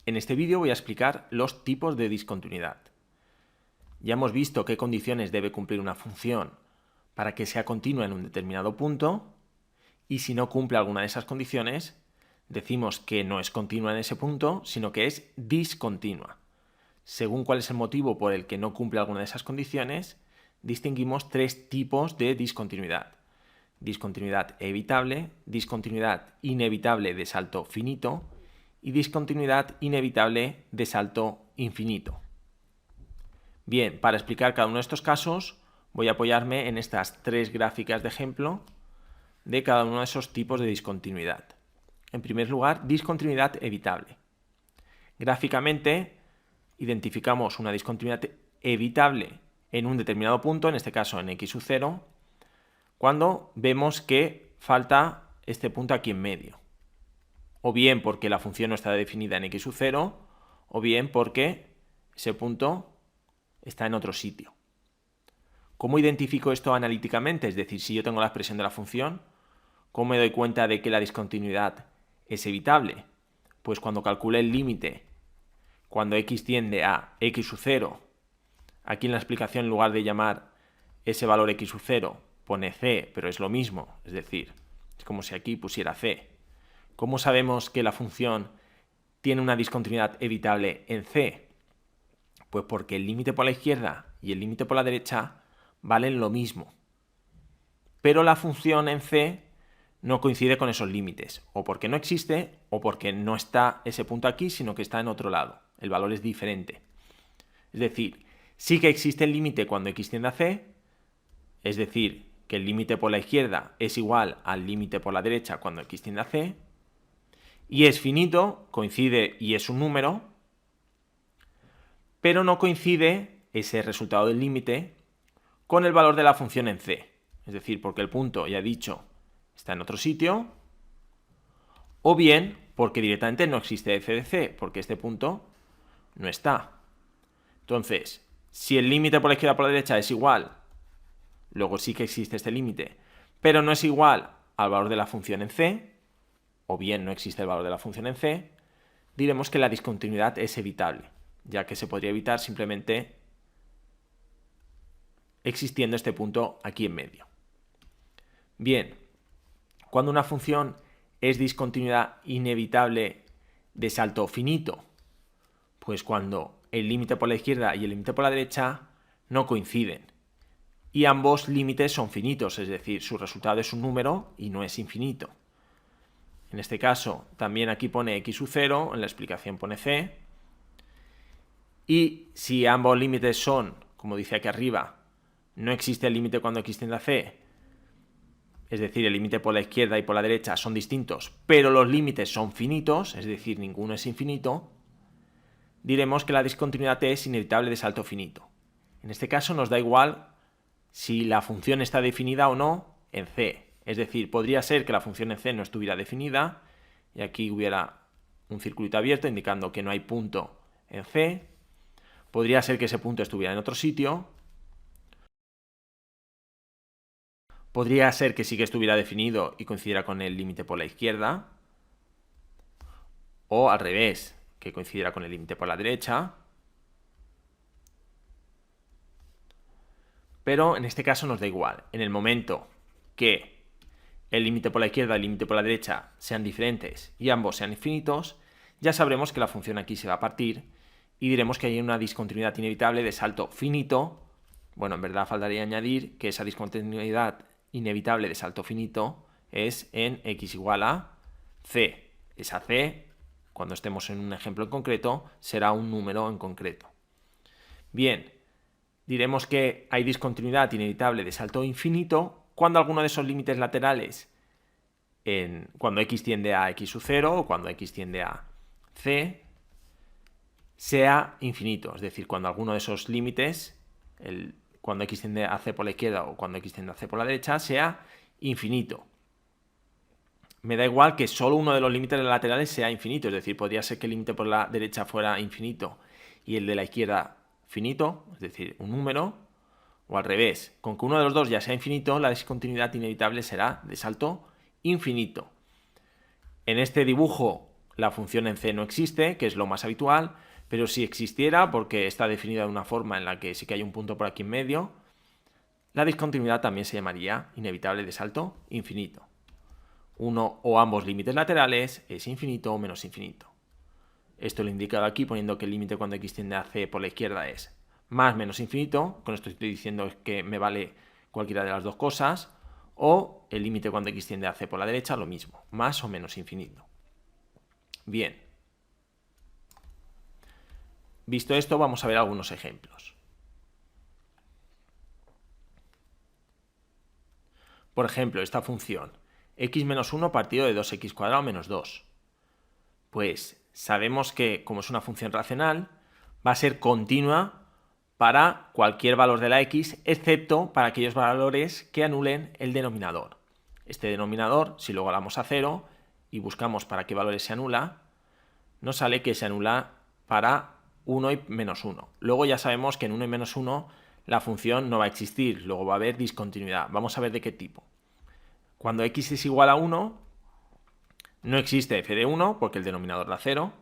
En este vídeo voy a explicar los tipos de discontinuidad. Ya hemos visto qué condiciones debe cumplir una función para que sea continua en un determinado punto, y si no cumple alguna de esas condiciones, decimos que no es continua en ese punto, sino que es discontinua. Según cuál es el motivo por el que no cumple alguna de esas condiciones, distinguimos tres tipos de discontinuidad. Discontinuidad evitable, discontinuidad inevitable de salto finito y discontinuidad inevitable de salto infinito. Bien, para explicar cada uno de estos casos voy a apoyarme en estas tres gráficas de ejemplo de cada uno de esos tipos de discontinuidad. En primer lugar, discontinuidad evitable. Gráficamente identificamos una discontinuidad evitable en un determinado punto, en este caso en x sub 0, cuando vemos que falta este punto aquí en medio. O bien porque la función no está definida en x sub 0, o bien porque ese punto está en otro sitio. ¿Cómo identifico esto analíticamente? Es decir, si yo tengo la expresión de la función, ¿cómo me doy cuenta de que la discontinuidad es evitable? Pues cuando calcule el límite, cuando x tiende a x sub 0, aquí en la explicación en lugar de llamar ese valor x sub 0, pone c, pero es lo mismo, es decir, es como si aquí pusiera c. ¿Cómo sabemos que la función tiene una discontinuidad evitable en c? Pues porque el límite por la izquierda y el límite por la derecha valen lo mismo. Pero la función en c no coincide con esos límites, o porque no existe, o porque no está ese punto aquí, sino que está en otro lado. El valor es diferente. Es decir, sí que existe el límite cuando x tiende a c, es decir, que el límite por la izquierda es igual al límite por la derecha cuando x tiende a c, y es finito, coincide y es un número, pero no coincide ese resultado del límite con el valor de la función en c. Es decir, porque el punto, ya he dicho, está en otro sitio, o bien porque directamente no existe f de c, porque este punto no está. Entonces, si el límite por la izquierda o por la derecha es igual, luego sí que existe este límite, pero no es igual al valor de la función en c, o bien no existe el valor de la función en c, diremos que la discontinuidad es evitable, ya que se podría evitar simplemente existiendo este punto aquí en medio. Bien, cuando una función es discontinuidad inevitable de salto finito, pues cuando el límite por la izquierda y el límite por la derecha no coinciden y ambos límites son finitos, es decir, su resultado es un número y no es infinito. En este caso también aquí pone x sub 0, en la explicación pone c, y si ambos límites son, como dice aquí arriba, no existe el límite cuando x tiende a c, es decir, el límite por la izquierda y por la derecha son distintos, pero los límites son finitos, es decir, ninguno es infinito, diremos que la discontinuidad es inevitable de salto finito. En este caso nos da igual si la función está definida o no en c. Es decir, podría ser que la función en c no estuviera definida y aquí hubiera un circulito abierto indicando que no hay punto en c. Podría ser que ese punto estuviera en otro sitio. Podría ser que sí que estuviera definido y coincidiera con el límite por la izquierda. O al revés, que coincidiera con el límite por la derecha. Pero en este caso nos da igual. En el momento que el límite por la izquierda y el límite por la derecha sean diferentes y ambos sean infinitos, ya sabremos que la función aquí se va a partir y diremos que hay una discontinuidad inevitable de salto finito. Bueno, en verdad faltaría añadir que esa discontinuidad inevitable de salto finito es en x igual a c. Esa c, cuando estemos en un ejemplo en concreto, será un número en concreto. Bien, diremos que hay discontinuidad inevitable de salto infinito cuando alguno de esos límites laterales, cuando x tiende a x sub 0 o cuando x tiende a c, sea infinito. Es decir, cuando alguno de esos límites, cuando x tiende a c por la izquierda o cuando x tiende a c por la derecha, sea infinito. Me da igual que solo uno de los límites laterales sea infinito. Es decir, podría ser que el límite por la derecha fuera infinito y el de la izquierda finito, es decir, un número, o al revés. Con que uno de los dos ya sea infinito, la discontinuidad inevitable será de salto infinito. En este dibujo la función en C no existe, que es lo más habitual, pero si existiera, porque está definida de una forma en la que sí que hay un punto por aquí en medio, la discontinuidad también se llamaría inevitable de salto infinito. Uno o ambos límites laterales es infinito o menos infinito. Esto lo he indicado aquí poniendo que el límite cuando x tiende a C por la izquierda es más menos infinito, con esto estoy diciendo que me vale cualquiera de las dos cosas, o el límite cuando x tiende a C por la derecha, lo mismo, más o menos infinito. Bien. Visto esto, vamos a ver algunos ejemplos. Por ejemplo, esta función, x menos 1 partido de 2x cuadrado menos 2. Pues sabemos que, como es una función racional, va a ser continua para cualquier valor de la x, excepto para aquellos valores que anulen el denominador. Este denominador, si lo igualamos a 0 y buscamos para qué valores se anula, nos sale que se anula para 1 y menos 1. Luego ya sabemos que en 1 y menos 1 la función no va a existir, luego va a haber discontinuidad. Vamos a ver de qué tipo. Cuando x es igual a 1, no existe f de 1 porque el denominador da 0.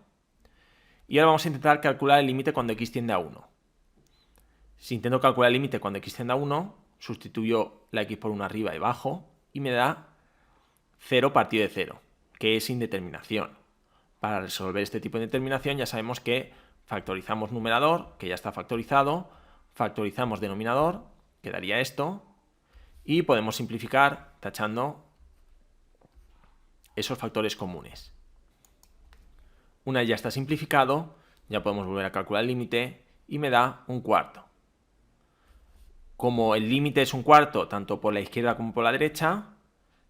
Y ahora vamos a intentar calcular el límite cuando x tiende a 1. Si intento calcular el límite cuando x tiende a 1, sustituyo la x por 1 arriba y abajo y me da 0 partido de 0, que es indeterminación. Para resolver este tipo de indeterminación ya sabemos que factorizamos numerador, que ya está factorizado, factorizamos denominador, quedaría esto, y podemos simplificar tachando esos factores comunes. Una vez ya está simplificado, ya podemos volver a calcular el límite y me da un cuarto. Como el límite es un cuarto tanto por la izquierda como por la derecha,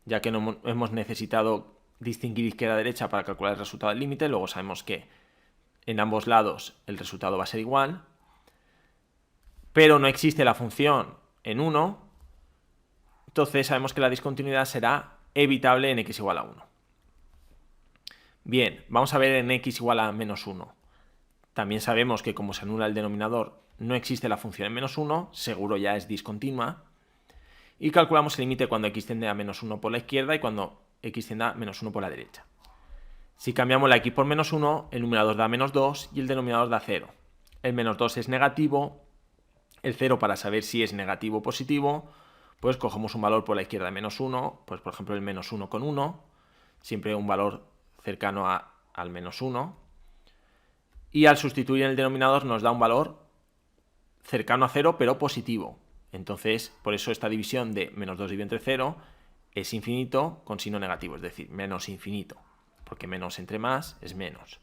ya que no hemos necesitado distinguir izquierda-derecha para calcular el resultado del límite, luego sabemos que en ambos lados el resultado va a ser igual, pero no existe la función en 1, entonces sabemos que la discontinuidad será evitable en x igual a 1. Bien, vamos a ver en x igual a menos 1. También sabemos que como se anula el denominador, no existe la función en menos 1, seguro ya es discontinua. Y calculamos el límite cuando x tiende a menos 1 por la izquierda y cuando x tiende a menos 1 por la derecha. Si cambiamos la x por menos 1, el numerador da menos 2 y el denominador da 0. El menos 2 es negativo, el 0 para saber si es negativo o positivo, pues cogemos un valor por la izquierda de menos 1, pues por ejemplo el menos 1 con 1, siempre un valor cercano al menos 1, y al sustituir en el denominador nos da un valor cercano a 0 pero positivo. Entonces, por eso esta división de menos 2 dividido entre 0 es infinito con signo negativo, es decir, menos infinito, porque menos entre más es menos.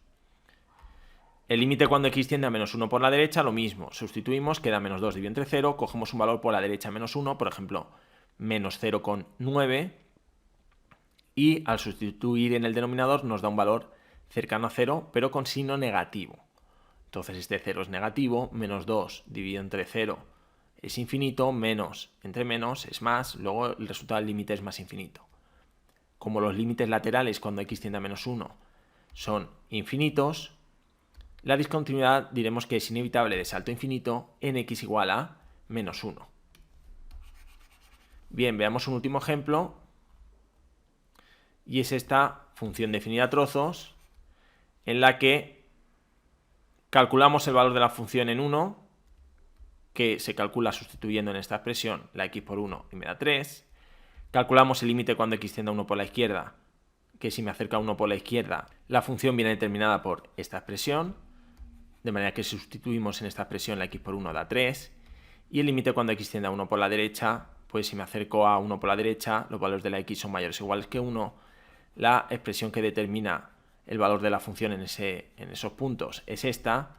El límite cuando x tiende a menos 1 por la derecha, lo mismo, sustituimos, queda menos 2 dividido entre 0, cogemos un valor por la derecha menos 1, por ejemplo, menos 0,9, y al sustituir en el denominador nos da un valor cercano a 0, pero con signo negativo. Entonces este 0 es negativo, menos 2 dividido entre 0 es infinito, menos entre menos es más, luego el resultado del límite es más infinito. Como los límites laterales cuando x tiende a menos 1 son infinitos, la discontinuidad diremos que es inevitable de salto infinito en x igual a menos 1. Bien, veamos un último ejemplo, y es esta función definida a trozos, en la que calculamos el valor de la función en 1, que se calcula sustituyendo en esta expresión la x por 1 y me da 3. Calculamos el límite cuando x tiende a 1 por la izquierda, que si me acerca a 1 por la izquierda, la función viene determinada por esta expresión, de manera que sustituimos en esta expresión la x por 1 da 3. Y el límite cuando x tiende a 1 por la derecha, pues si me acerco a 1 por la derecha, los valores de la x son mayores o iguales que 1, la expresión que determina el valor de la función en esos puntos es esta.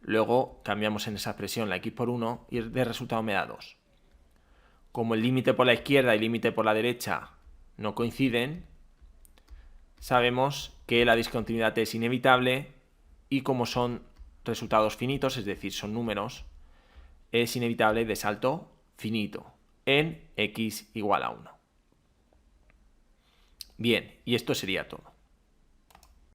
Luego cambiamos en esa expresión la x por 1 y de resultado me da 2. Como el límite por la izquierda y el límite por la derecha no coinciden, sabemos que la discontinuidad es inevitable y como son resultados finitos, es decir, son números, es inevitable de salto finito en x igual a 1. Bien, y esto sería todo.